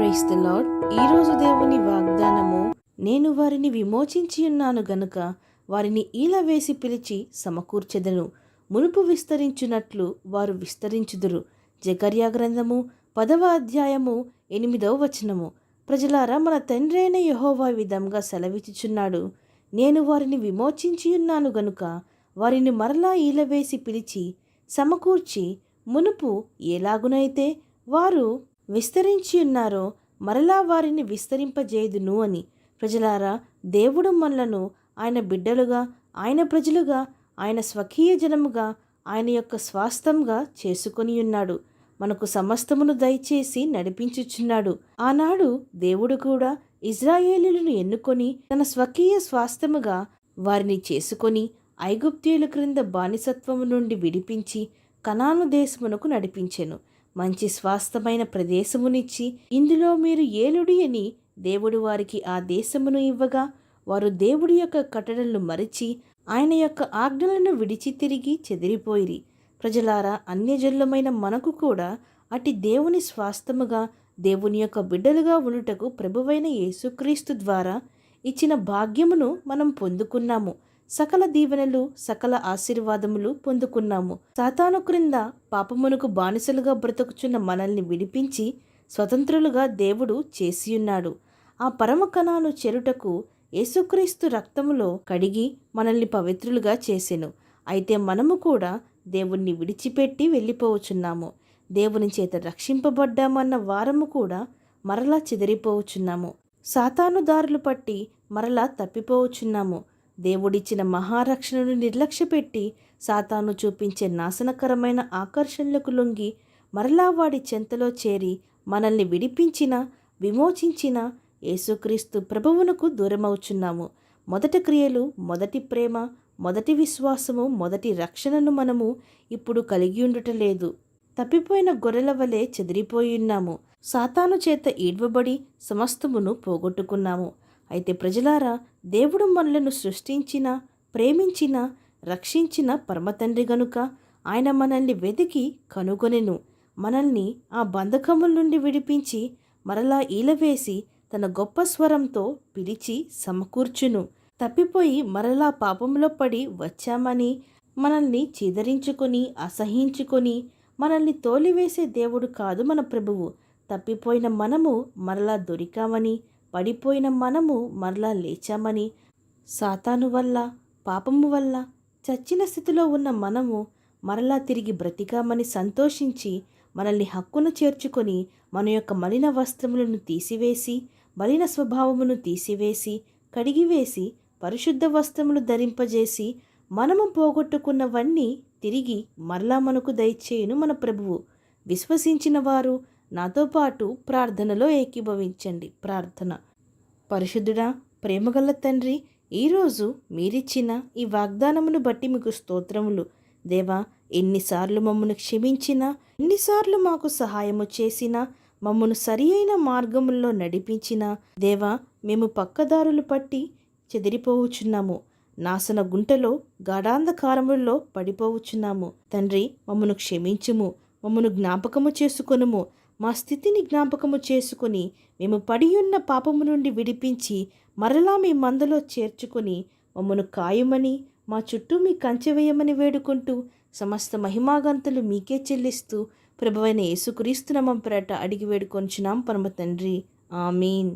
Praise the lord. ఈరోజు దేవుని వాగ్దానము, నేను వారిని విమోచించి ఉన్నాను గనుక వారిని ఈల వేసి పిలిచి సమకూర్చెదను. మునుపు విస్తరించున్నట్లు వారు విస్తరించుదురు. జకర్యా గ్రంథము 10వ అధ్యాయము 8వ వచనము. ప్రజలారా, మన తండ్రి అయిన యెహోవా విధంగా సెలవిచ్చుచున్నాడు, నేను వారిని విమోచించి ఉన్నాను గనుక వారిని మరలా ఈలవేసి పిలిచి సమకూర్చి, మునుపు ఎలాగునైతే వారు విస్తరించి ఉన్నారో మరలా వారిని విస్తరింపజేయుదును అని. ప్రజలారా, దేవుడు మనలను ఆయన బిడ్డలుగా, ఆయన ప్రజలుగా, ఆయన స్వకీయ జనముగా, ఆయన యొక్క స్వాస్థంగా చేసుకొని ఉన్నాడు. మనకు సమస్తమును దయచేసి నడిపించుచున్నాడు. ఆనాడు దేవుడు కూడా ఇజ్రాయేలీయులను ఎన్నుకొని తన స్వకీయ స్వాస్థముగా వారిని చేసుకొని ఐగుప్తీయుల క్రింద బానిసత్వము నుండి విడిపించి కనాను దేశమునకు నడిపించెను. మంచి స్వాస్థమైన ప్రదేశమునిచ్చి, ఇందులో మీరు ఏలుడి అని దేవుడు వారికి ఆ దేశమును ఇవ్వగా, వారు దేవుడి యొక్క కట్టడలను మరిచి ఆయన యొక్క ఆజ్ఞలను విడిచి తిరిగి చెదిరిపోయిరి. ప్రజలారా, అన్యజనులమైన మనకు కూడా అట్టి దేవుని స్వాస్థముగా, దేవుని యొక్క బిడ్డలుగా ఉండుటకు ప్రభువైన యేసుక్రీస్తు ద్వారా ఇచ్చిన భాగ్యమును మనం పొందుకున్నాము. సకల దీవెనలు, సకల ఆశీర్వాదములు పొందుకున్నాము. సాతాను క్రింద పాపమునకు బానిసలుగా బ్రతుకుచున్న మనల్ని విడిపించి స్వతంత్రులుగా దేవుడు చేసియున్నాడు. ఆ పరమ కణాను చెరుటకు యేసుక్రీస్తు రక్తములో కడిగి మనల్ని పవిత్రులుగా చేసెను. అయితే మనము కూడా దేవుణ్ణి విడిచిపెట్టి వెళ్ళిపోవచ్చున్నాము. దేవుని చేత రక్షింపబడ్డామన్న వారము కూడా మరలా చెదిరిపోవచ్చున్నాము. సాతాను దారులు పట్టి మరలా తప్పిపోవచ్చున్నాము. దేవుడిచ్చిన మహారక్షణను నిర్లక్ష్యపెట్టి సాతాను చూపించే నాశనకరమైన ఆకర్షణలకు లొంగి మరలా వాడి చెంతలో చేరి మనల్ని విడిపించిన, విమోచించిన యేసుక్రీస్తు ప్రభువునకు దూరమవుచున్నాము. మొదటి క్రియలు, మొదటి ప్రేమ, మొదటి విశ్వాసము, మొదటి రక్షణను మనము ఇప్పుడు కలిగి ఉండటలేదు. తప్పిపోయిన గొర్రెల వలె చెదిరిపోయి ఉన్నాము. సాతాను చేత ఈడ్వబడి సమస్తమును పోగొట్టుకున్నాము. అయితే ప్రజలారా, దేవుడు మనలను సృష్టించిన, ప్రేమించిన, రక్షించిన పరమతండ్రి గనుక ఆయన మనల్ని వెతికి కనుగొనెను. మనల్ని ఆ బంధకముల నుండి విడిపించి మరలా ఈలవేసి తన గొప్ప స్వరంతో పిలిచి సమకూర్చును. తప్పిపోయి మరలా పాపంలో పడి వచ్చామని మనల్ని చీదరించుకొని, అసహించుకొని మనల్ని తోలివేసే దేవుడు కాదు మన ప్రభువు. తప్పిపోయిన మనము మరలా దొరికామని, పడిపోయిన మనము మరలా లేచామని, సాతాను వల్ల, పాపము వల్ల చచ్చిన స్థితిలో ఉన్న మనము మరలా తిరిగి బ్రతికామని సంతోషించి మనల్ని హక్కును చేర్చుకొని మన యొక్క మలిన వస్త్రములను తీసివేసి, మలిన స్వభావమును తీసివేసి, కడిగివేసి, పరిశుద్ధ వస్త్రములు ధరింపజేసి మనము పోగొట్టుకున్నవన్నీ తిరిగి మరలా మనకు దయచేయును మన ప్రభువు. విశ్వసించిన వారు నాతో పాటు ప్రార్థనలో ఏకీభవించండి. ప్రార్థన. పరిశుద్ధుడా, ప్రేమగల తండ్రి, ఈరోజు మీరిచ్చిన ఈ వాగ్దానమును బట్టి మీకు స్తోత్రములు. దేవా, ఎన్నిసార్లు మమ్మను క్షమించినా, ఎన్నిసార్లు మాకు సహాయము చేసినా, మమ్మను సరి అయిన మార్గముల్లో నడిపించినా, దేవా, మేము పక్కదారులు పట్టి చెదిరిపోవచ్చున్నాము. నాశన గుంటలో, గాఢాంధకారములలో పడిపోవచ్చున్నాము. తండ్రి, మమ్మను క్షమించుము, మమ్మను జ్ఞాపకము చేసుకొనుము. మా స్థితిని జ్ఞాపకము చేసుకుని మేము పడియున్న పాపము నుండి విడిపించి మరలా మీ మందలో చేర్చుకొని మమ్మను కాయమని, మా చుట్టూ మీ కంచె వేయమని వేడుకుంటూ సమస్త మహిమాగంతులు మీకే చెల్లిస్తూ ప్రభువైన యేసుక్రీస్తు నామమున అడిగి వేడుకొంచున్నాం పరమ తండ్రి. ఆమీన్.